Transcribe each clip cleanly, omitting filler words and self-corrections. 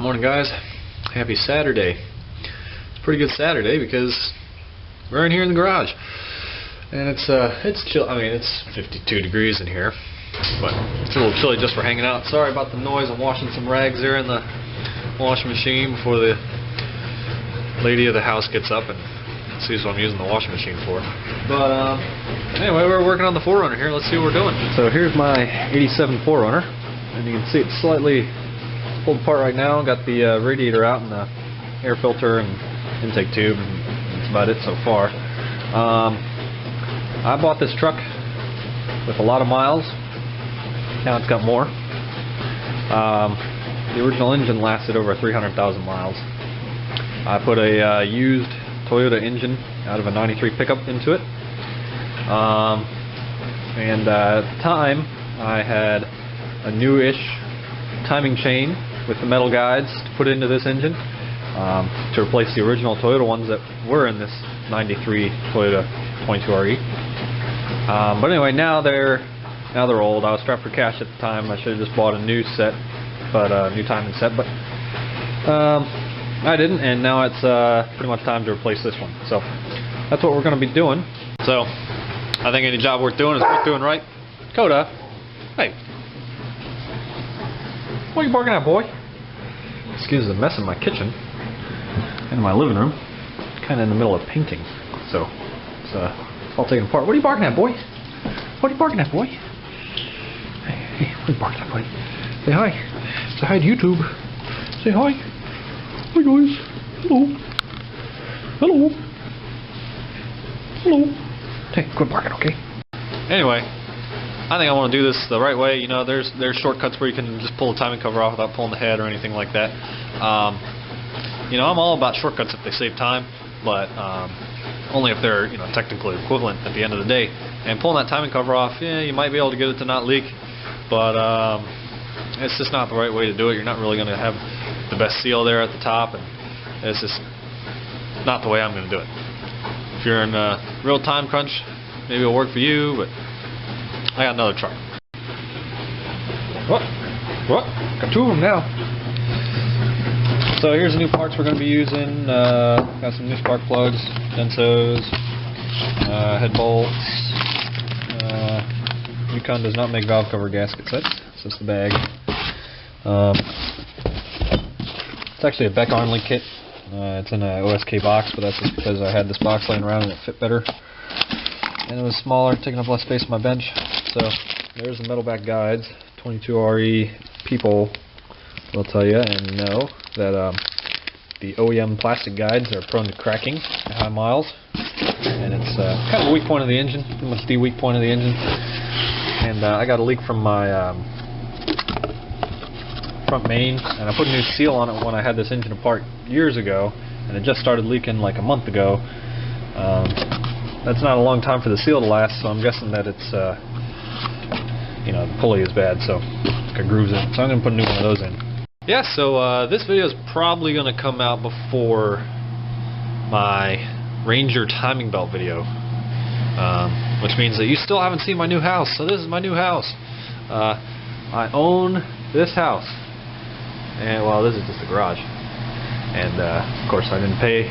Morning, guys. Happy Saturday. It's a pretty good Saturday because we're in here in the garage, and it's chill. I mean, it's 52 degrees in here, but it's a little chilly just for hanging out. Sorry about the noise. I'm washing some rags there in the washing machine before the lady of the house gets up and sees what I'm using the washing machine for. But anyway, we're working on the 4Runner here. Let's see what we're doing. So here's my 87 4Runner, and you can see it's slightly pulled apart right now. Got the radiator out and the air filter and intake tube, and that's about it so far. I bought this truck with a lot of miles. Now it's got more. The original engine lasted over 300,000 miles. I put a used Toyota engine out of a 93 pickup into it. And at the time I had a newish timing chain with the metal guides to put into this engine to replace the original Toyota ones that were in this 93 Toyota 22RE. But anyway, now they're old. I was strapped for cash at the time. I should have just bought a new set, but new timing set, but I didn't, and now it's pretty much time to replace this one. So that's what we're going to be doing. So I think any job worth doing is worth doing right. Coda, hey. What are you barking at, boy? Excuse the mess in my kitchen and in my living room. Kind of in the middle of painting, so it's all taken apart. What are you barking at, boy? What are you barking at, boy? Hey, what are you barking at, buddy? Say hi. Say hi to YouTube. Say hi. Hi, guys. Hello. Hello. Hello. Hey, quit barking, okay? Anyway, I think I want to do this the right way. You know, there's shortcuts where you can just pull the timing cover off without pulling the head or anything like that. You know, I'm all about shortcuts if they save time, but only if they're, you know, technically equivalent at the end of the day. And pulling that timing cover off, yeah, you might be able to get it to not leak, but it's just not the right way to do it. You're not really going to have the best seal there at the top, and it's just not the way I'm going to do it. If you're in a real time crunch, maybe it'll work for you, but I got another truck. What? Got two of them now. So here's the new parts we're going to be using. Got some new spark plugs, Densos, head bolts. Yukon does not make valve cover gasket sets. It's just the bag. It's actually a Beck Arnley kit. It's in an OSK box, but that's just because I had this box laying around and it fit better. And it was smaller, taking up less space on my bench. So there's the metal back guides. 22RE people will tell you and know that the OEM plastic guides are prone to cracking at high miles. And it's kind of a weak point of the engine, pretty much the weak point of the engine. And I got a leak from my front main, and I put a new seal on it when I had this engine apart years ago, and it just started leaking like a month ago. That's not a long time for the seal to last, so I'm guessing that it's you know, the pulley is bad, so it's got grooves in it. So I'm going to put a new one of those in. Yeah, so this video is probably going to come out before my Ranger timing belt video, which means that you still haven't seen my new house. So this is my new house. I own this house. And well, this is just a garage, and of course I didn't pay.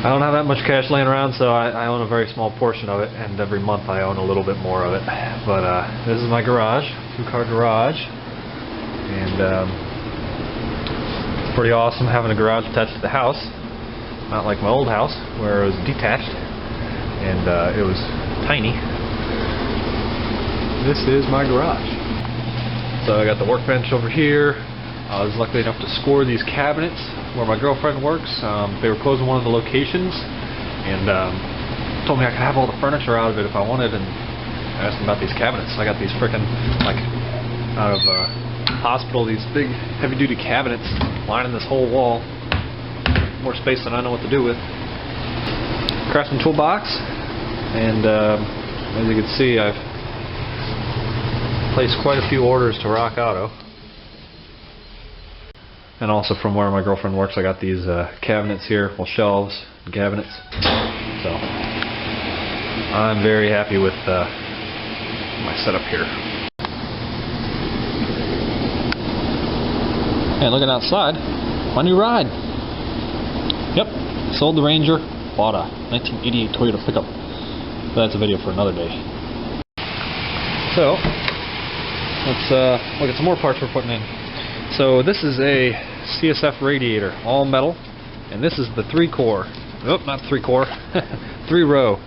I don't have that much cash laying around, so I own a very small portion of it, and every month I own a little bit more of it. But this is my garage, two-car garage, and it's pretty awesome having a garage attached to the house, not like my old house where it was detached and it was tiny. This is my garage. So I got the workbench over here. I was lucky enough to score these cabinets where my girlfriend works. They were closing one of the locations, and told me I could have all the furniture out of it if I wanted, and I asked them about these cabinets. I got these frickin', like, out of hospital, these big heavy-duty cabinets lining this whole wall. More space than I know what to do with. Craftsman toolbox, and as you can see, I've placed quite a few orders to Rock Auto. And also from where my girlfriend works, I got these cabinets here, well, shelves and cabinets. So I'm very happy with my setup here. Hey, looking outside, my new ride. Yep, sold the Ranger, bought a 1988 Toyota pickup. But that's a video for another day. So, let's look at some more parts we're putting in. So this is a Csf Radiator, all metal, and this is the 3-core. Oh, not 3-core, 3-row,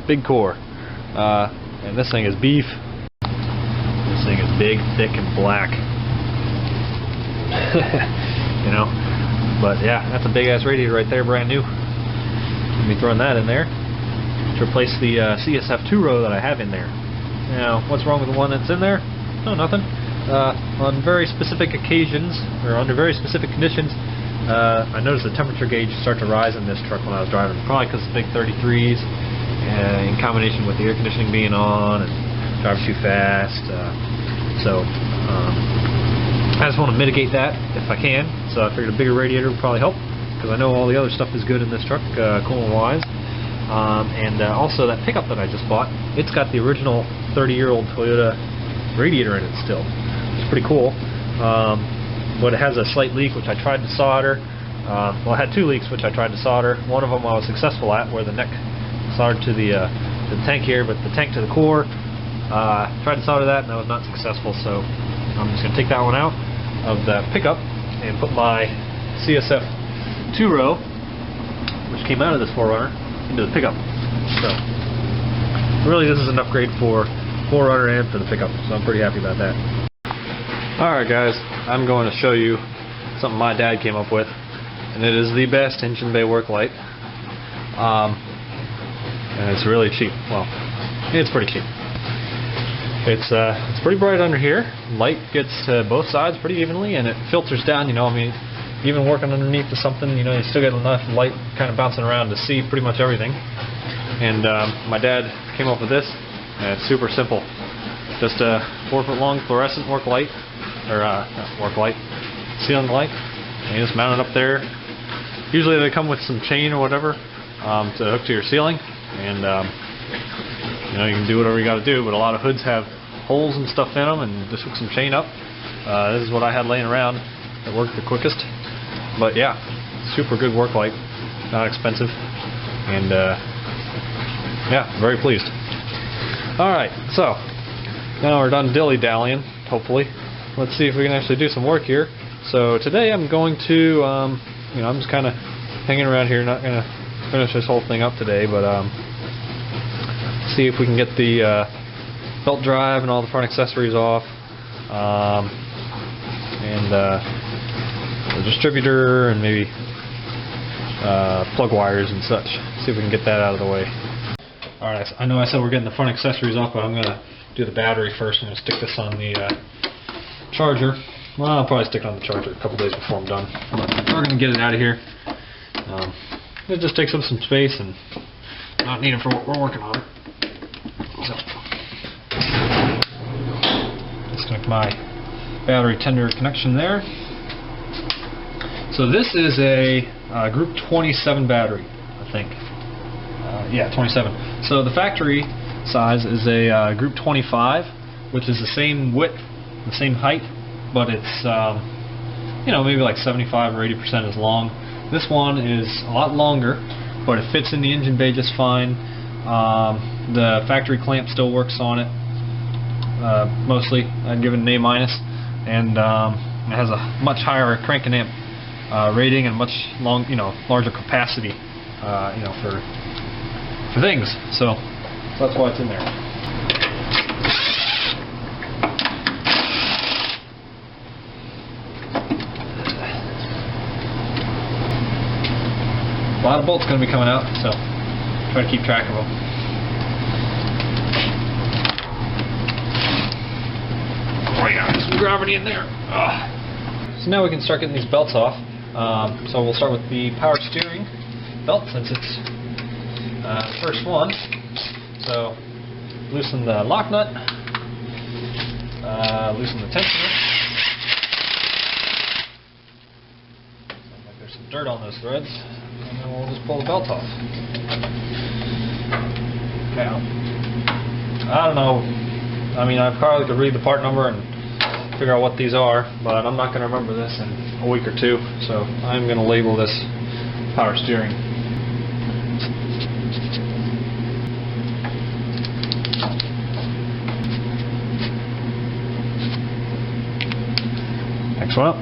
big core. And this thing is beef. This thing is big, thick, and black. You know, but yeah, that's a big ass radiator right there, brand new. Let me throw that in there to replace the CSF 2-row that I have in there. Now, what's wrong with the one that's in there? No, nothing. On very specific occasions, or under very specific conditions, I noticed the temperature gauge start to rise in this truck when I was driving. Probably because of the big 33s, in combination with the air conditioning being on and driving too fast. I just want to mitigate that if I can, so I figured a bigger radiator would probably help, because I know all the other stuff is good in this truck, coolant-wise. Also that pickup that I just bought, it's got the original 30-year-old Toyota radiator in it still. It's pretty cool. But it has a slight leak, which I tried to solder. Well, I had 2 leaks, which I tried to solder. One of them I was successful at, where the neck soldered to the tank here, but the tank to the core, tried to solder that, and I was not successful, so I'm just going to take that one out of the pickup and put my CSF 2-row, which came out of this 4Runner, into the pickup. So really this is an upgrade for 4Runner and for the pickup, so I'm pretty happy about that. Alright guys, I'm going to show you something my dad came up with, and it is the best engine bay work light. And it's really cheap. Well, it's pretty cheap. It's pretty bright under here. Light gets to both sides pretty evenly, and it filters down. You know, I mean, even working underneath to something, you know, you still get enough light kind of bouncing around to see pretty much everything. And my dad came up with this, and it's super simple. Just a 4-foot-long fluorescent work light, or not work light, ceiling light. And you just mount it up there. Usually they come with some chain or whatever to hook to your ceiling, and you know, you can do whatever you got to do, but a lot of hoods have holes and stuff in them, and just hook some chain up. This is what I had laying around that worked the quickest. But yeah, super good work light, not expensive, and yeah, very pleased. Alright, so now we're done dilly-dallying, hopefully. Let's see if we can actually do some work here. So today I'm going to, you know, I'm just kind of hanging around here, not going to finish this whole thing up today, but see if we can get the belt drive and all the front accessories off, and the distributor and maybe plug wires and such. See if we can get that out of the way. Alright, I know I said we're getting the front accessories off, but I'm going to do the battery first. I'm going to stick this on the charger. Well, I'll probably stick it on the charger a couple days before I'm done. But we're going to get it out of here. It just takes up some space and not needed for what we're working on. So, disconnect my battery tender connection there. So this is a Group 27 battery, I think. Yeah, 27. So the factory size is a Group 25, which is the same width, the same height, but it's you know, maybe like 75 or 80% as long. This one is a lot longer, but it fits in the engine bay just fine. The factory clamp still works on it, mostly. I'd give it an A-, and it has a much higher cranking amp rating and much larger capacity, you know, for things. So that's why it's in there. A lot of bolts going to be coming out, so try to keep track of them. Oh yeah, some gravity in there. Ugh. So now we can start getting these belts off. So we'll start with the power steering belt, since it's the first one. So loosen the lock nut, loosen the tensioner. Sounds like there's some dirt on those threads. And then we'll just pull the belt off. Now, I don't know. I mean, I probably could read the part number and figure out what these are, but I'm not going to remember this in a week or two, so I'm going to label this power steering. Next one up.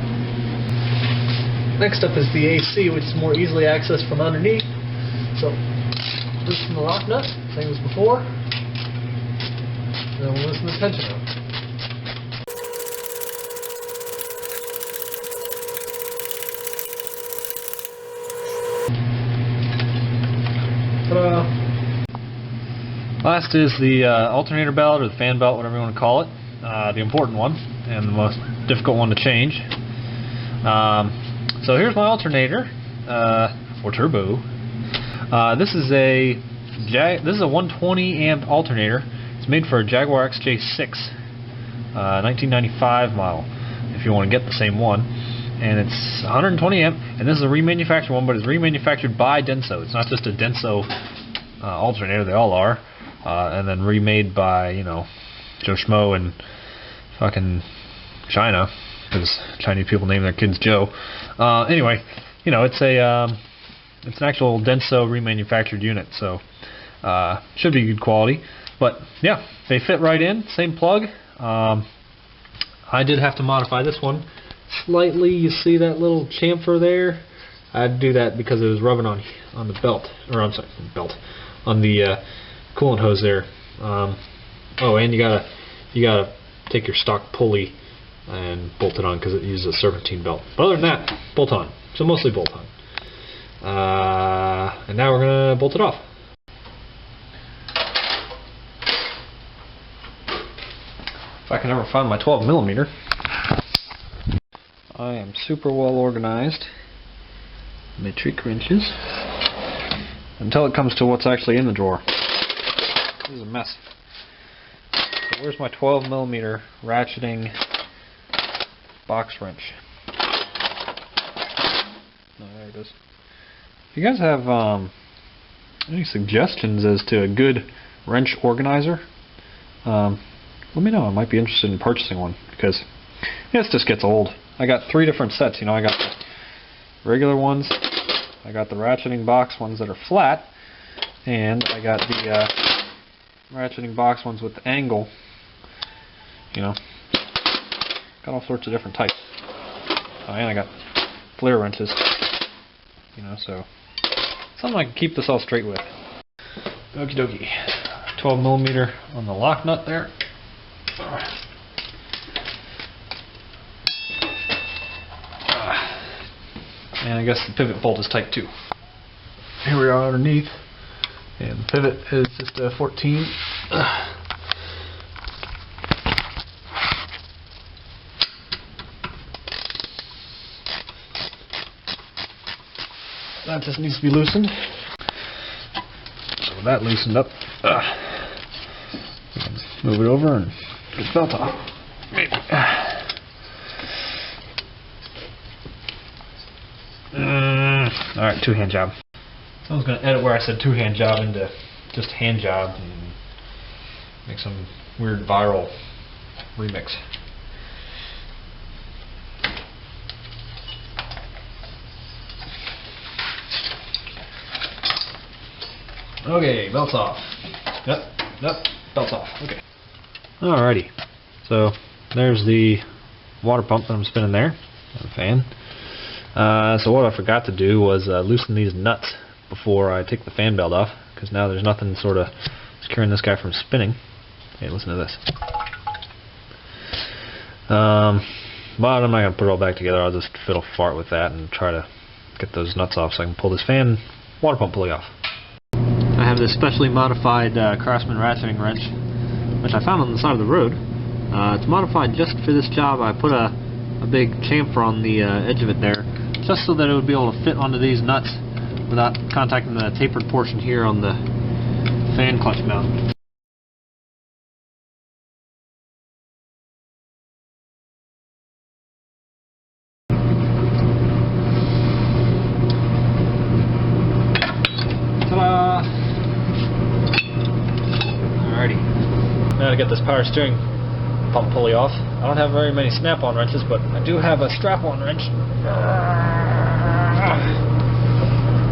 Next up is the AC, which is more easily accessed from underneath. So, loosen the lock nut, same as before. And then we'll loosen the tension nut. Ta-da! Last is the alternator belt or the fan belt, whatever you want to call it. The important one and the most difficult one to change. So here's my alternator for turbo. This is a 120 amp alternator. It's made for a Jaguar XJ6, 1995 model. If you want to get the same one, and it's 120 amp. And this is a remanufactured one, but it's remanufactured by Denso. It's not just a Denso alternator. They all are, and then remade by Joe Schmo and fucking China, because Chinese people name their kids Joe. Anyway, it's an actual Denso remanufactured unit, so should be good quality. But yeah, they fit right in. Same plug. I did have to modify this one slightly. You see that little chamfer there? I had to do that because it was rubbing on the belt, or I'm sorry, on the coolant hose there. Oh, and you gotta take your stock pulley and bolt it on because it uses a serpentine belt. But other than that, bolt on. So mostly bolt on. And now we're gonna bolt it off. If I can ever find my 12mm. I am super well organized. Metric wrenches. Until it comes to what's actually in the drawer. This is a mess. So where's my 12mm ratcheting box wrench? Oh, there it is. If you guys have any suggestions as to a good wrench organizer, let me know. I might be interested in purchasing one, because this just gets old. I got 3 different sets. I got the regular ones, I got the ratcheting box ones that are flat, and I got the ratcheting box ones with the angle. Got all sorts of different types. Oh, and I got flare wrenches. So something I can keep this all straight with. Okie dokie. 12mm on the lock nut there. And I guess the pivot bolt is tight too. Here we are underneath, and the pivot is just a 14. That just needs to be loosened. So with that loosened up, we can move it over and get the belt off. Maybe. Alright, 2-hand job. I was going to edit where I said 2-hand job into just hand job and make some weird viral remix. Okay, belt's off. Yep, belt's off. Okay. Alrighty. So there's the water pump that I'm spinning there, the fan. So what I forgot to do was loosen these nuts before I take the fan belt off, because now there's nothing sort of securing this guy from spinning. Hey, listen to this. But I'm not going to put it all back together. I'll just fiddle fart with that and try to get those nuts off so I can pull this fan water pump pulley off. I have this specially modified Craftsman ratcheting wrench, which I found on the side of the road. It's modified just for this job. I put a big chamfer on the edge of it there, just so that it would be able to fit onto these nuts without contacting the tapered portion here on the fan clutch mount. Ta-da! Alrighty. Now to get this power steering pump pulley off. I don't have very many snap-on wrenches, but I do have a strap-on wrench.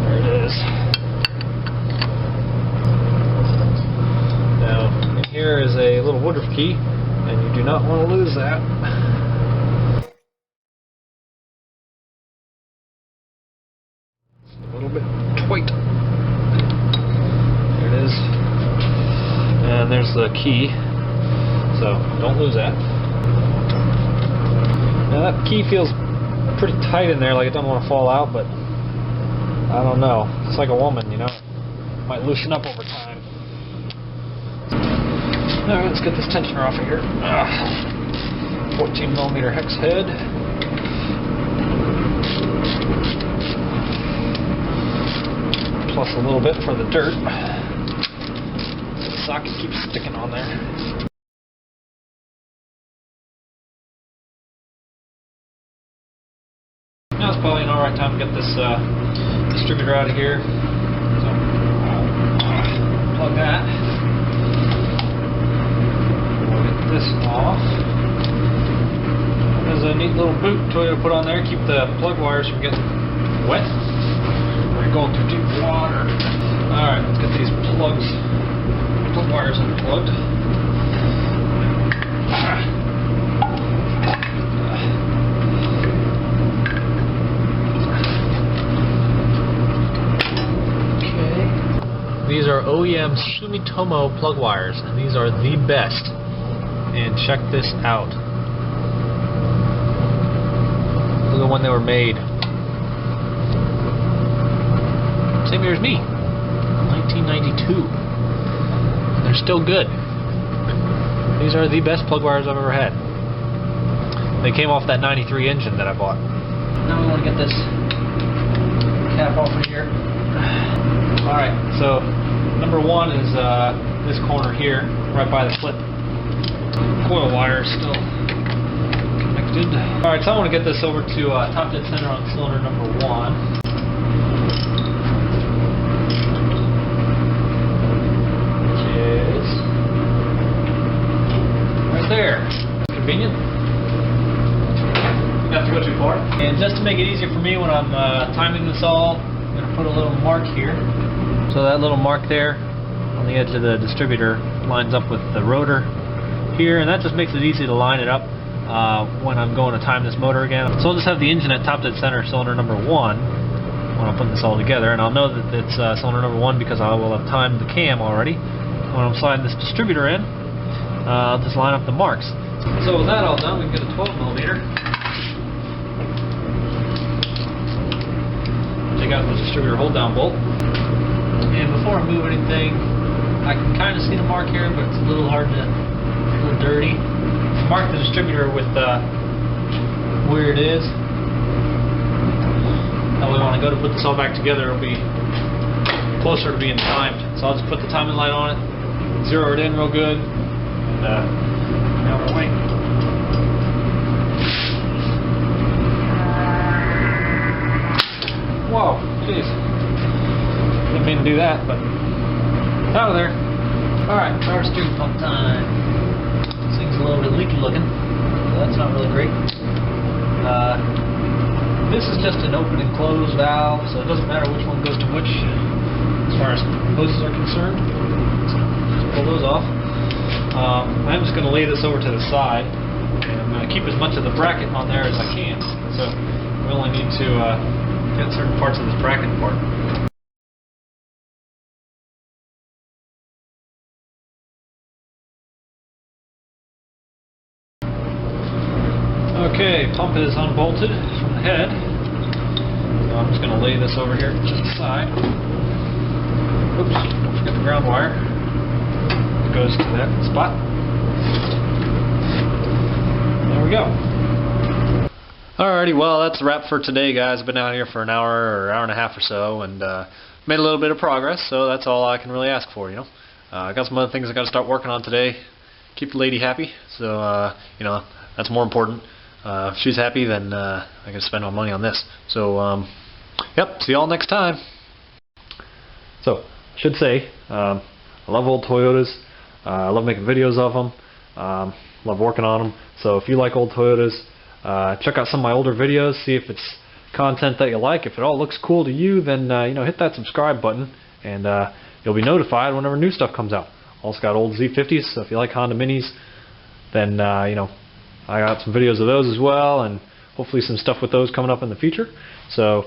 There it is. Now, in here is a little Woodruff key, and you do not want to lose that. A little bit tight. There it is. And there's the key. So don't lose that. Now that key feels pretty tight in there, like it doesn't want to fall out, but I don't know. It's like a woman, you know. It might loosen up over time. Alright, let's get this tensioner off of here. 14mm hex head. Plus a little bit for the dirt. The socket keeps sticking on there. Now it's probably an alright time to get this distributor out of here. So, plug that. We'll get this off. There's a neat little boot Toyota put on there, keep the plug wires from getting wet. We're going through deep water. Alright, let's get these plug wires unplugged. These are OEM Sumitomo plug wires, and these are the best. And check this out. Look at when they were made. Same year as me, 1992. And they're still good. These are the best plug wires I've ever had. They came off that 93 engine that I bought. Now we want to get this cap off of here. Alright, so number one is this corner here, right by the flip. Coil wire still connected. Alright, so I want to get this over to top dead center on cylinder number 1. Which is right there. Convenient. Didn't have to go too far. And just to make it easier for me when I'm timing this all, I'm going to put a little mark here. So that little mark there on the edge of the distributor lines up with the rotor here, and that just makes it easy to line it up when I'm going to time this motor again. So I'll just have the engine at top dead center, cylinder number 1, when I'm putting this all together, and I'll know that it's cylinder number 1 because I will have timed the cam already. When I'm sliding this distributor in, I'll just line up the marks. So with that all done, we can get a 12mm. Take out the distributor hold down bolt. And before I move anything, I can kind of see the mark here, but it's a little hard to, a little dirty. Mark the distributor with where it is. That way when I go to put this all back together, it'll be closer to being timed. So I'll just put the timing light on it, zero it in real good, and now we're waiting. Whoa, jeez. Didn't mean to do that, but it's out of there. Alright, power steering pump time. This thing's a little bit leaky looking, so that's not really great. This is just an open and close valve, so it doesn't matter which one goes to which as far as hoses are concerned. So just pull those off. I'm just going to lay this over to the side, and I'm going to keep as much of the bracket on there as I can. So we only need to get certain parts of this bracket apart. Okay, pump is unbolted from the head. So I'm just going to lay this over here to the side. Oops, don't forget the ground wire. It goes to that spot. There we go. Alrighty, well that's a wrap for today, guys. I've been out here for an hour or hour and a half or so, and made a little bit of progress, so that's all I can really ask for, you know. I got some other things I got to start working on today. Keep the lady happy, so you know, that's more important. If she's happy, then I can spend my money on this. So, yep, see y'all next time. So, I should say, I love old Toyotas. I love making videos of them. Love working on them. So if you like old Toyotas, check out some of my older videos. See if it's content that you like. If it all looks cool to you, then you know, hit that subscribe button, and you'll be notified whenever new stuff comes out. Also got old Z50s, so if you like Honda Minis, then you know, I got some videos of those as well, and hopefully some stuff with those coming up in the future. So,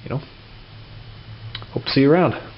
you know, hope to see you around.